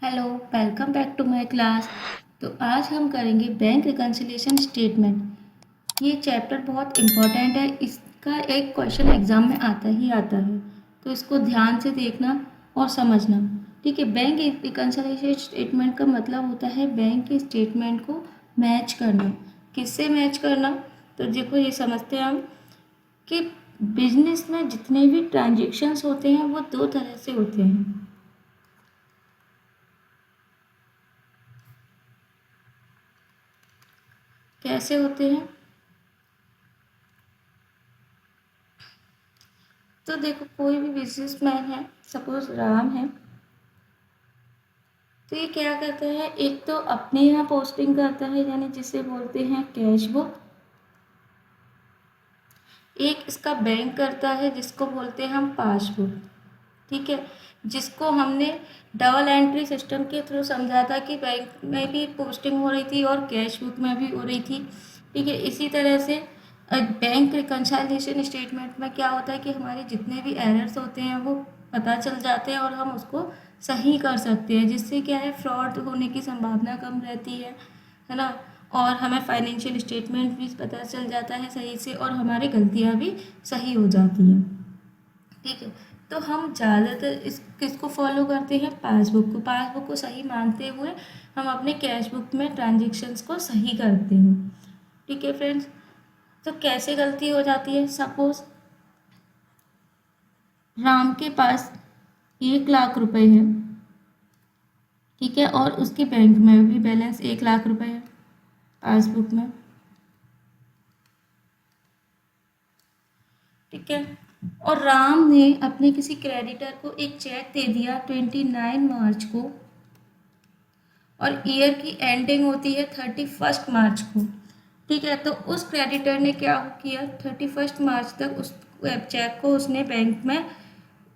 Hello, welcome back to my class. तो आज हम करेंगे बैंक रिकन्सिलिएशन स्टेटमेंट। ये चैप्टर बहुत इम्पोर्टेंट है। इसका एक क्वेश्चन एग्जाम में आता ही आता है, तो इसको ध्यान से देखना और समझना। ठीक है। बैंक रिकन्सिलिएशन स्टेटमेंट का मतलब होता है बैंक के स्टेटमेंट को मैच करना। किससे मैच करना? तो देखो, ये समझते हैं हम कि बिजनेस में जितने भी ट्रांजेक्शन्स होते हैं वो दो तरह से होते हैं। कैसे होते हैं? तो देखो, कोई भी बिजनेसमैन है, सपोज राम है, तो ये क्या करता है? एक तो अपने यहाँ पोस्टिंग करता है, यानी जिसे बोलते हैं कैश बुक। एक इसका बैंक करता है जिसको बोलते हैं हम पासबुक। ठीक है। जिसको हमने डबल एंट्री सिस्टम के थ्रू समझा था कि बैंक में भी पोस्टिंग हो रही थी और कैश बुक में भी हो रही थी। ठीक है। इसी तरह से बैंक रिकन्सिलिएशन स्टेटमेंट में क्या होता है कि हमारे जितने भी एरर्स होते हैं वो पता चल जाते हैं और हम उसको सही कर सकते हैं, जिससे क्या है, फ्रॉड होने की संभावना कम रहती है ना। और हमें फाइनेंशियल स्टेटमेंट भी पता चल जाता है सही से, और हमारी गलतियाँ भी सही हो जाती हैं। ठीक है। तो हम ज़्यादातर इस किसको फॉलो करते हैं? पासबुक को। पासबुक को सही मानते हुए हम अपने कैश बुक में ट्रांजेक्शन्स को सही करते हैं। ठीक है फ्रेंड्स। तो कैसे गलती हो जाती है? सपोज राम के पास 1 लाख रुपए है। ठीक है। और उसके बैंक में भी बैलेंस 1 लाख रुपए है पासबुक में। ठीक है। और राम ने अपने किसी क्रेडिटर को एक चेक दे दिया 29 मार्च को, और ईयर की एंडिंग होती है 31 मार्च को। ठीक है। तो उस क्रेडिटर ने क्या किया? 31 मार्च तक उस चेक को उसने बैंक में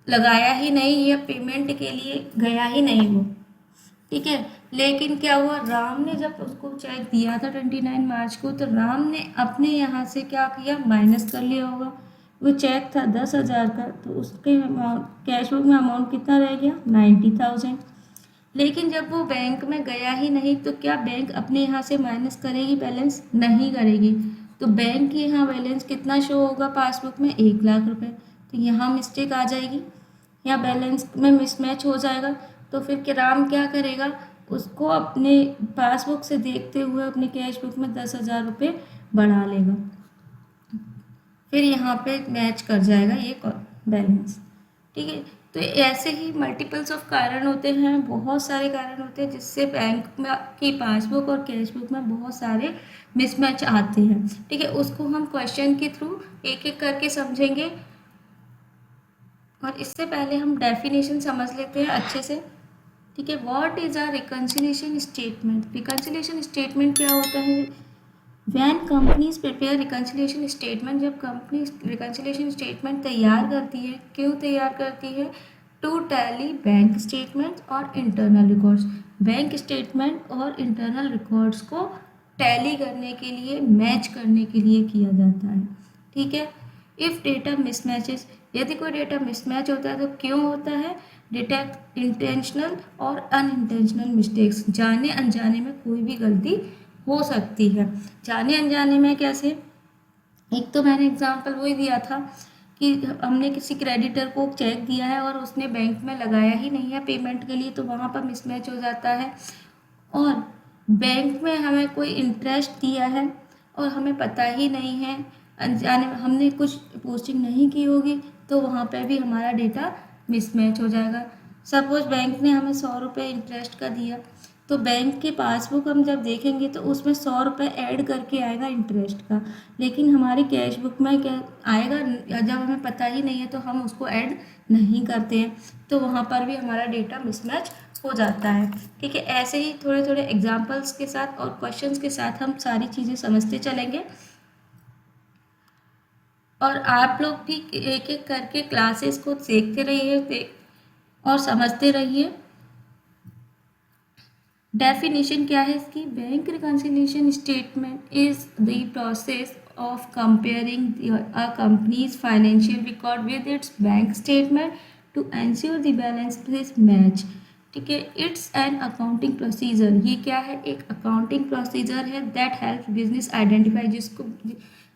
लगाया ही नहीं, या पेमेंट के लिए गया ही नहीं वो। ठीक है। लेकिन क्या हुआ, राम ने जब उसको चेक दिया था 29 मार्च को, तो राम ने अपने यहाँ से क्या किया? माइनस कर लिया होगा। वो चेक था 10,000 का, तो उसके कैश बुक में अमाउंट कितना रह गया? 90,000। लेकिन जब वो बैंक में गया ही नहीं, तो क्या बैंक अपने यहाँ से माइनस करेगी बैलेंस? नहीं करेगी। तो बैंक के यहाँ बैलेंस कितना शो होगा पासबुक में? 1 लाख रुपए। तो यहाँ मिस्टेक आ जाएगी, या बैलेंस में मिसमैच हो जाएगा। तो फिर कि राम क्या करेगा? उसको अपने पासबुक से देखते हुए अपने कैश बुक में 10,000 रुपये बढ़ा लेगा। फिर यहाँ पे मैच कर जाएगा ये बैलेंस। ठीक है। तो ऐसे ही मल्टीपल्स ऑफ कारण होते हैं, बहुत सारे कारण होते हैं जिससे बैंक में की पासबुक और कैश बुक में बहुत सारे मिसमैच आते हैं। ठीक है। उसको हम क्वेश्चन के थ्रू एक एक करके समझेंगे, और इससे पहले हम डेफिनेशन समझ लेते हैं अच्छे से। ठीक है। What is a reconciliation statement? Reconciliation statement क्या होता है? When companies prepare reconciliation statement, जब कंपनी रिकन्सिलिएशन स्टेटमेंट तैयार करती है, क्यों तैयार करती है? टू टैली बैंक स्टेटमेंट और इंटरनल रिकॉर्ड्स। बैंक स्टेटमेंट और इंटरनल रिकॉर्ड्स को टैली करने के लिए, मैच करने के लिए किया जाता है। ठीक है। इफ़ डेटा मिसमैचेस, यदि कोई डेटा मिसमैच होता है तो क्यों होता है? डिटेक्ट इंटेंशनल और अनइंटेंशनल मिस्टेक्स, जाने अनजाने में कोई भी गलती हो सकती है। जाने अनजाने में कैसे? एक तो मैंने एग्जांपल वही दिया था कि हमने किसी क्रेडिटर को चेक दिया है और उसने बैंक में लगाया ही नहीं है पेमेंट के लिए, तो वहाँ पर मिसमैच हो जाता है। और बैंक में हमें कोई इंटरेस्ट दिया है और हमें पता ही नहीं है, अनजाने में हमने कुछ पोस्टिंग नहीं की होगी, तो वहाँ पर भी हमारा डेटा मिसमैच हो जाएगा। सपोज बैंक ने हमें 100 रुपये इंटरेस्ट का दिया, तो बैंक के पासबुक हम जब देखेंगे तो उसमें 100 रुपये ऐड करके आएगा इंटरेस्ट का, लेकिन हमारी कैश बुक में क्या आएगा? जब हमें पता ही नहीं है तो हम उसको ऐड नहीं करते हैं, तो वहाँ पर भी हमारा डेटा मिसमैच हो जाता है। ठीक है। ऐसे ही थोड़े थोड़े एग्जाम्पल्स के साथ और क्वेश्चंस के साथ हम सारी चीज़ें समझते चलेंगे, और आप लोग भी एक एक करके क्लासेस को देखते रहिए और समझते रहिए। डेफिनेशन क्या है इसकी? Bank reconciliation statement is the process of comparing a company's financial record with its bank statement to ensure the balance match. ठीक है। इट्स एन अकाउंटिंग प्रोसीजर, ये क्या है, एक अकाउंटिंग प्रोसीजर है दैट हेल्प बिजनेस आइडेंटिफाई, जिसको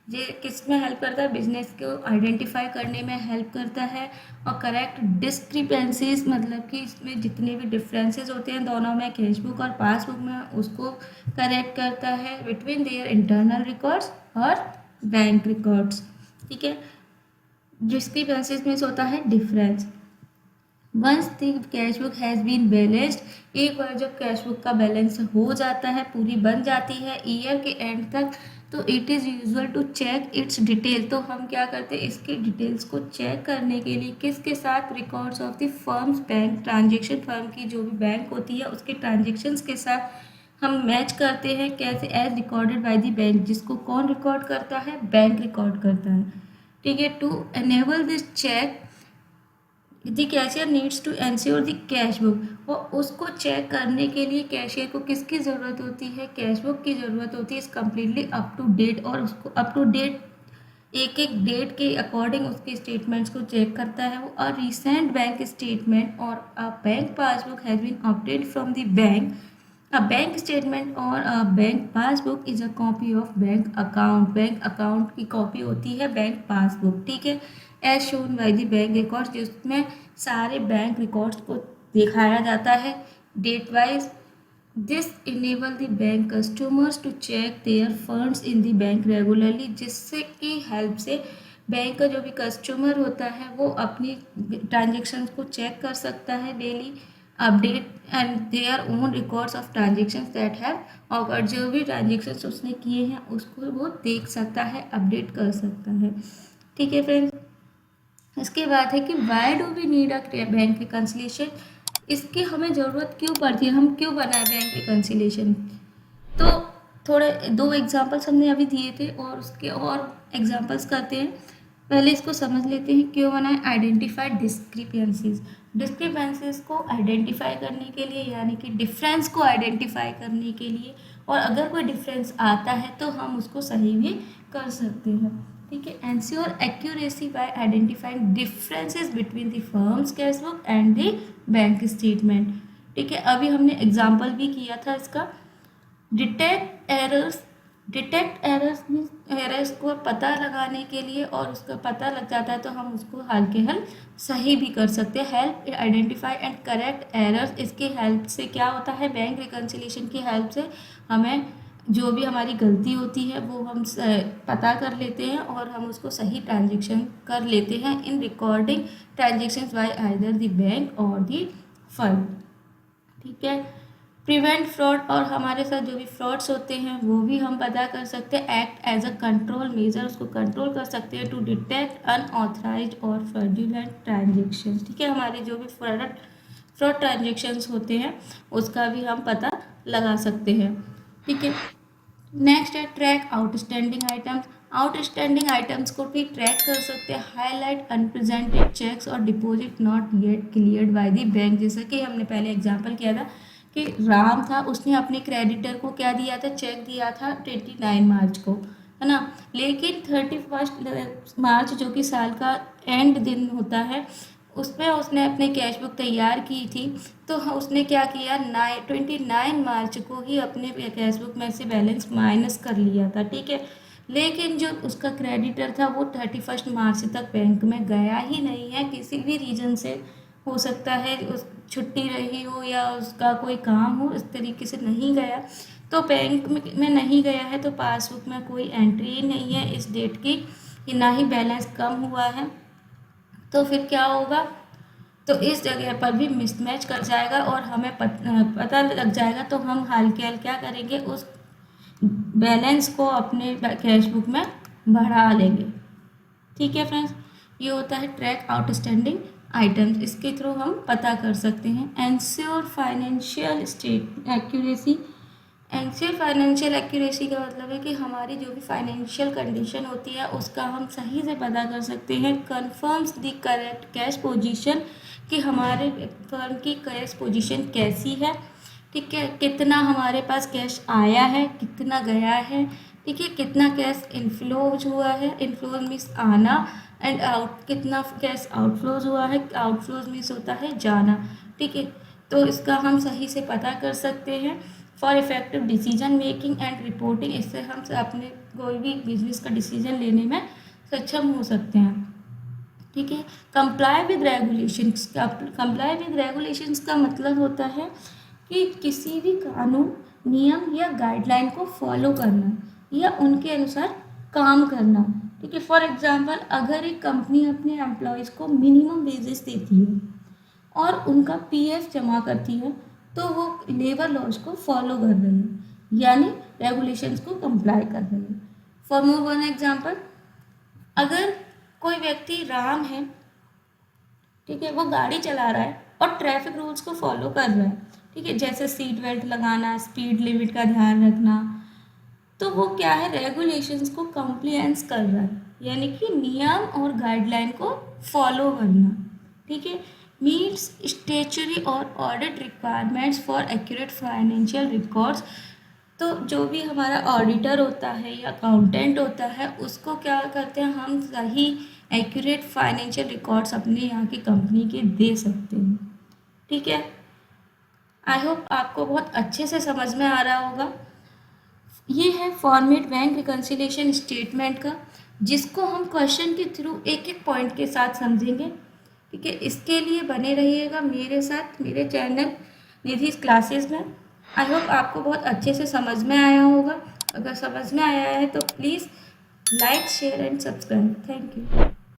ये किस में हेल्प करता है, बिजनेस को आइडेंटिफाई करने में हेल्प करता है, और करेक्ट डिस्क्रिपेंसीज, मतलब कि इसमें जितने भी डिफरेंसेस होते हैं दोनों में, कैशबुक और पासबुक में, उसको करेक्ट करता है बिटवीन देयर इंटरनल रिकॉर्ड्स और बैंक रिकॉर्ड्स। ठीक है। डिस्क्रिपेंसीज में होता है difference. Once the cash book has been balanced, एक बार जब कैश बुक का बैलेंस हो जाता है, पूरी बन जाती है ईयर के एंड तक, तो it is usual to check its detail, तो हम क्या करते हैं, इसकी डिटेल्स को चेक करने के लिए किसके साथ, records of the firms bank transaction, firm की जो भी बैंक होती है उसके ट्रांजेक्शन्स के साथ हम मैच करते हैं, कैसे, as recorded by the bank, जिसको कौन रिकॉर्ड करता है, बैंक रिकॉर्ड करता है। ठीक है। To enable this check the cashier needs to ensure the cash book, और उसको चेक करने के लिए कैशियर को किसकी ज़रूरत होती है, कैश बुक की ज़रूरत होती है, इस कम्प्लीटली अप टू डेट, और उसको अप टू डेट एक एक डेट के अकॉर्डिंग उसके स्टेटमेंट्स को चेक करता है वो। और रिसेंट बैंक स्टेटमेंट और a bank passbook has been obtained from the bank, a bank statement और a bank passbook is a copy of bank account, bank account की कॉपी होती है बैंक पासबुक। ठीक है। As shown by the bank records, जिसमें सारे bank records को दिखाया जाता है date wise. This enable the bank customers to check their funds in the bank regularly, जिससे की हेल्प से बैंक का जो भी कस्टमर होता है वो अपनी ट्रांजेक्शन्स को चेक कर सकता है daily, update and their own records of transactions that have, और जो भी ट्रांजेक्शन्स उसने किए हैं उसको वो देख सकता है, अपडेट कर सकता है। ठीक है फ्रेंड्स। इसके बाद है कि why do we need a bank reconciliation, इसकी हमें ज़रूरत क्यों पड़ती है, हम क्यों बनाए बैंक रिकन्सिलेशन। तो थोड़े दो एग्जांपल्स हमने अभी दिए थे और उसके और एग्जांपल्स करते हैं। पहले इसको समझ लेते हैं क्यों बनाए। आइडेंटिफाई डिस्क्रिपेंसीज, डिस्क्रिपेंसीज को आइडेंटिफाई करने के लिए, यानी कि डिफरेंस को आइडेंटिफाई करने के लिए, और अगर कोई डिफरेंस आता है तो हम उसको सही भी कर सकते हैं। ठीक है। Ensure accuracy bye identifying differences between the firms cash book and the bank statement. ठीक है। अभी हमने एग्जाम्पल भी किया था इसका। Detect errors, detect errors means errors को पता लगाने के लिए, और उसका पता लग जाता है तो हम उसको हाल के हल सही भी कर सकते हैं। Help identify and correct errors, इसकी हेल्प से क्या होता है, बैंक रिकन्सिलेशन की हेल्प से हमें जो भी हमारी गलती होती है वो हम पता कर लेते हैं और हम उसको सही ट्रांजेक्शन कर लेते हैं in recording transactions bye either the bank और द फर्म। ठीक है। प्रिवेंट फ्रॉड, और हमारे साथ जो भी फ्रॉड्स होते हैं वो भी हम पता कर सकते हैं। Act as a control measure, उसको कंट्रोल कर सकते हैं टू डिटेक्ट अनऑथराइज्ड और फ्रॉडुलेंट ट्रांजेक्शन्स। ठीक है। हमारे जो भी फ्रॉड ट्रांजेक्शन्स होते हैं उसका भी हम पता लगा सकते हैं। ठीक है। नेक्स्ट है track outstanding items, outstanding items को भी ट्रैक कर सकते हैं। हाईलाइट अनप्रेजेंटेड चेक्स और deposit not yet cleared bye the bank, जैसा कि हमने पहले एग्जांपल किया था कि राम था, उसने अपने क्रेडिटर को क्या दिया था, चेक दिया था 29 मार्च को, है ना, लेकिन 31 मार्च जो कि साल का एंड दिन होता है उसमें उसने अपने कैश बुक तैयार की थी, तो उसने क्या किया, 29 मार्च को ही अपने कैश बुक में से बैलेंस माइनस कर लिया था। ठीक है। लेकिन जो उसका क्रेडिटर था वो 31 मार्च तक बैंक में गया ही नहीं है, किसी भी रीज़न से, हो सकता है उस छुट्टी रही हो या उसका कोई काम हो, इस तरीके से नहीं गया, तो बैंक में नहीं गया है तो पासबुक में कोई एंट्री नहीं है इस डेट की, कि ना ही बैलेंस कम हुआ है, तो फिर क्या होगा, तो इस जगह पर भी मिसमैच कर जाएगा और हमें पता लग जाएगा, तो हम हाल के हाल क्या करेंगे, उस बैलेंस को अपने कैश बुक में बढ़ा लेंगे। ठीक है फ्रेंड्स। ये होता है ट्रैक आउटस्टैंडिंग आइटम्स, इसके थ्रू हम पता कर सकते हैं। Ensure financial state accuracy, ensure financial accuracy का मतलब है कि हमारी जो भी फाइनेंशियल कंडीशन होती है उसका हम सही से पता कर सकते हैं। Confirms the correct cash position, कि हमारे फर्म की कैश पोजीशन कैसी है। ठीक है। कितना हमारे पास कैश आया है, कितना गया है। ठीक है। कितना कैश इनफ्लोज हुआ है, इनफ्लोज मीन्स आना, एंड आउट कितना कैश आउटफ्लोज हुआ है, आउटफ्लोज मीन्स होता है जाना। ठीक है। तो इसका हम सही से पता कर सकते हैं। For effective decision making and reporting, इससे हम अपने कोई भी बिजनेस का डिसीजन लेने में सक्षम हो सकते हैं। ठीक है। Comply with regulations, comply with regulations का मतलब होता है कि किसी भी कानून, नियम या गाइडलाइन को फॉलो करना या उनके अनुसार काम करना। ठीक है। फॉर एग्जांपल, अगर एक कंपनी अपने एम्प्लॉयज़ को मिनिमम वेजेस देती है और उनका पीएफ जमा करती है, तो वो लेबर लॉज को फॉलो कर रही है, यानी रेगुलेशंस को कंप्लाई कर रही है। फॉर मोर वन एग्जांपल, अगर कोई व्यक्ति राम है, ठीक है, वो गाड़ी चला रहा है और ट्रैफिक रूल्स को फॉलो कर रहा है, ठीक है, जैसे सीट बेल्ट लगाना, स्पीड लिमिट का ध्यान रखना, तो वो क्या है, रेगुलेशंस को कंप्लायंस कर रहा है, यानी कि नियम और गाइडलाइन को फॉलो करना। ठीक है। मीट्स स्टेचुरी और audit requirements for accurate financial records, तो जो भी हमारा ऑडिटर होता है या अकाउंटेंट होता है, उसको क्या करते हैं, हम सही एक्यूरेट फाइनेंशियल रिकॉर्ड्स अपने यहाँ की कंपनी के दे सकते हैं। ठीक है। आई होप आपको बहुत अच्छे से समझ में आ रहा होगा। ये है फॉर्मेट बैंक रिकन्सिलिएशन स्टेटमेंट का, जिसको हम क्वेश्चन के थ्रू एक एक पॉइंट के साथ समझेंगे। ठीक है। इसके लिए बने रहिएगा मेरे साथ, मेरे चैनल निधि's क्लासेस में। आई होप आपको बहुत अच्छे से समझ में आया होगा। अगर समझ में आया है तो please like, share and subscribe. Thank you.